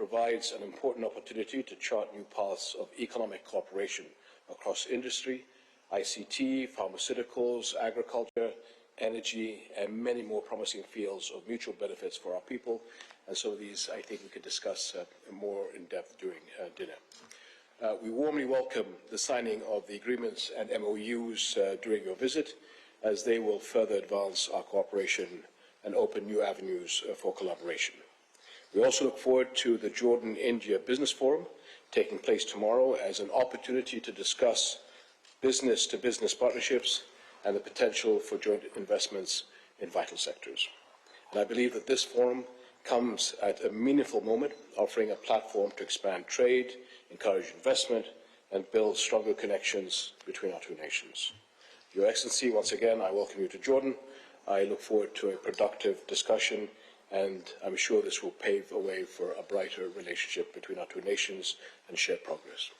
provides an important opportunity to chart new paths of economic cooperation across industry, ICT, pharmaceuticals, agriculture, energy, and many more promising fields of mutual benefits for our people. And some of these, I think, we could discuss more in depth during dinner. We warmly welcome the signing of the agreements and MOUs during your visit, as they will further advance our cooperation and open new avenues for collaboration. We also look forward to the Jordan-India Business Forum taking place tomorrow as an opportunity to discuss business-to-business partnerships and the potential for joint investments in vital sectors. And I believe that this forum comes at a meaningful moment, offering a platform to expand trade, encourage investment, and build stronger connections between our two nations. Your Excellency, once again, I welcome you to Jordan. I look forward to a productive discussion, and I'm sure this will pave a way for a brighter relationship between our two nations and shared progress.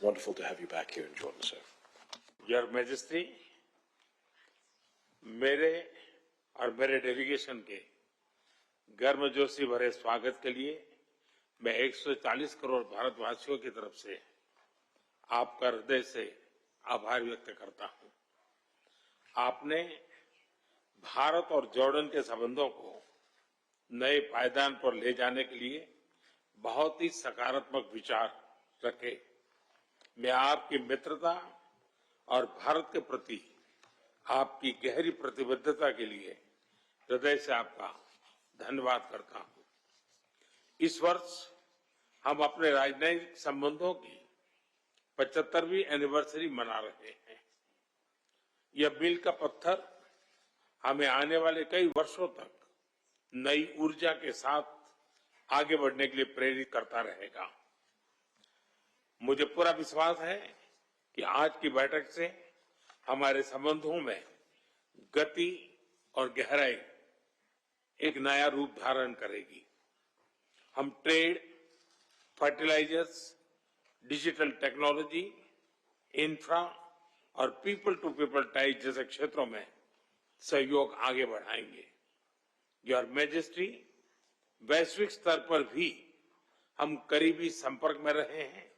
Wonderful to have you back here in Jordan, sir. Your Majesty, मेरे और मेरे delegation के गर्मजोशी भरे स्वागत के लिए मैं 140 करोड़ भारतवासियों की तरफ से आपका हृदय से आभार व्यक्त करता हूं। आपने भारत और जॉर्डन के संबंधों को नए पायदान पर ले जाने के लिए बहुत ही सकारात्मक विचार रखे। मैं आपकी मित्रता और भारत के प्रति आपकी गहरी प्रतिबद्धता के लिए हृदय से आपका धन्यवाद करता हूं। इस वर्ष हम अपने राजनयिक संबंधों की 75वीं एनिवर्सरी मना रहे हैं। यह मील का पत्थर हमें आने वाले कई वर्षों तक नई ऊर्जा के साथ आगे बढ़ने के लिए प्रेरित करता रहेगा। मुझे पूरा विश्वास है कि आज की बैठक से हमारे संबंधों में गति और गहराई एक नया रूप धारण करेगी। हम trade, fertilisers, digital technology, infra और पीपल टू पीपल टाइज जैसे क्षेत्रों में सहयोग आगे बढ़ाएंगे। योर मैजेस्टी, वैश्विक स्तर पर भी हम करीबी संपर्क में रहे हैं।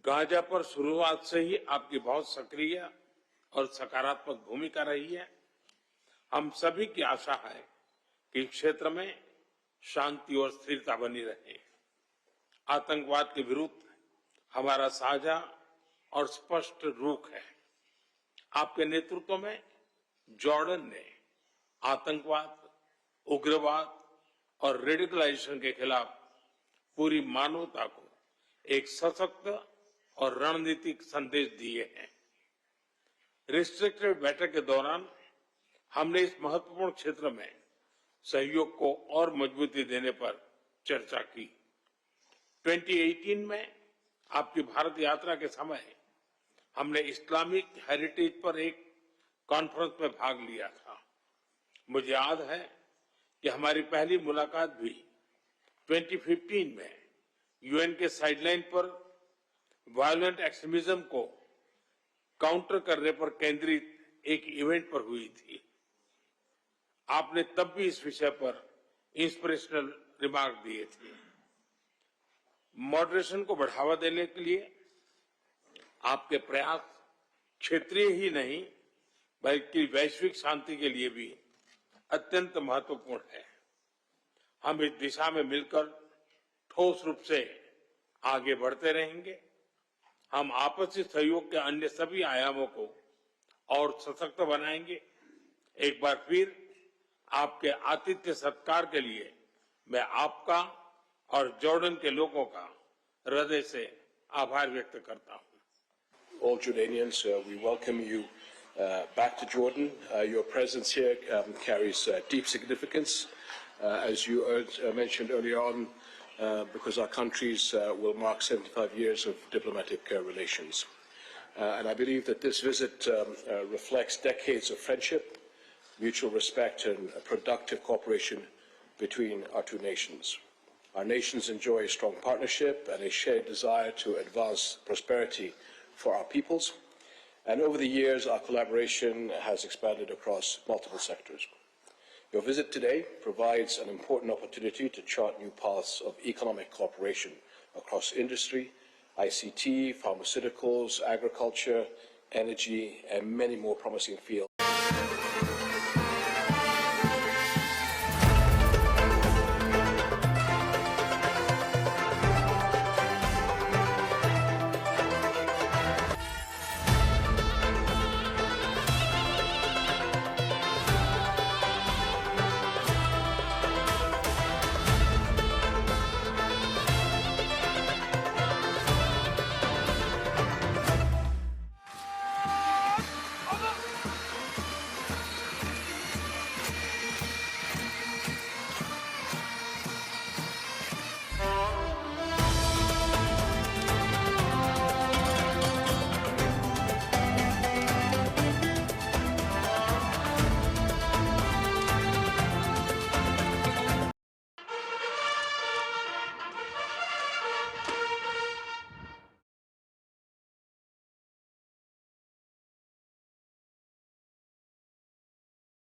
गाजा पर शुरुआत से ही आपकी बहुत सक्रिय और सकारात्मक भूमिका रही है। हम सभी की आशा है कि क्षेत्र में शांति और स्थिरता बनी रहे। आतंकवाद के विरुद्ध हमारा साझा और स्पष्ट रुख है। आपके नेतृत्व में जॉर्डन ने आतंकवाद, उग्रवाद और रेडिकलाइजेशन के खिलाफ पूरी मानवता को एक सशक्त और रणनीतिक संदेश दिए हैं। रिस्ट्रिक्टेड बैठक के दौरान हमने इस महत्वपूर्ण क्षेत्र में सहयोग को और मजबूती देने पर चर्चा की। 2018 में आपकी भारत यात्रा के समय हमने इस्लामिक हेरिटेज पर एक कॉन्फ्रेंस में भाग लिया था। मुझे याद है कि हमारी पहली मुलाकात भी 2015 में यूएन के साइडलाइन पर वायलेंट एक्सट्रीमिज्म को काउंटर करने पर केंद्रित एक इवेंट पर हुई थी। आपने तब भी इस विषय पर इंस्पिरेशनल रिमार्क दिए थे। मॉडरेशन को बढ़ावा देने के लिए आपके प्रयास क्षेत्रीय ही नहीं बल्कि वैश्विक शांति के लिए भी अत्यंत महत्वपूर्ण है। हम इस दिशा में मिलकर ठोस रूप से आगे बढ़ते रहेंगे। हम आपसी सहयोग के अन्य सभी आयामों को और सशक्त बनाएंगे। एक बार फिर आपके आतिथ्य सत्कार के लिए मैं आपका और जॉर्डन के लोगों का हृदय से आभार व्यक्त करता हूं। All Jordanians, we welcome you back to Jordan. Your presence here carries deep significance, as you mentioned earlier on, because our countries will mark 75 years of diplomatic relations. And I believe that this visit reflects decades of friendship, mutual respect, and productive cooperation between our two nations. Our nations enjoy a strong partnership and a shared desire to advance prosperity for our peoples. And over the years, our collaboration has expanded across multiple sectors. Your visit today provides an important opportunity to chart new paths of economic cooperation across industry, ICT, pharmaceuticals, agriculture, energy, and many more promising fields.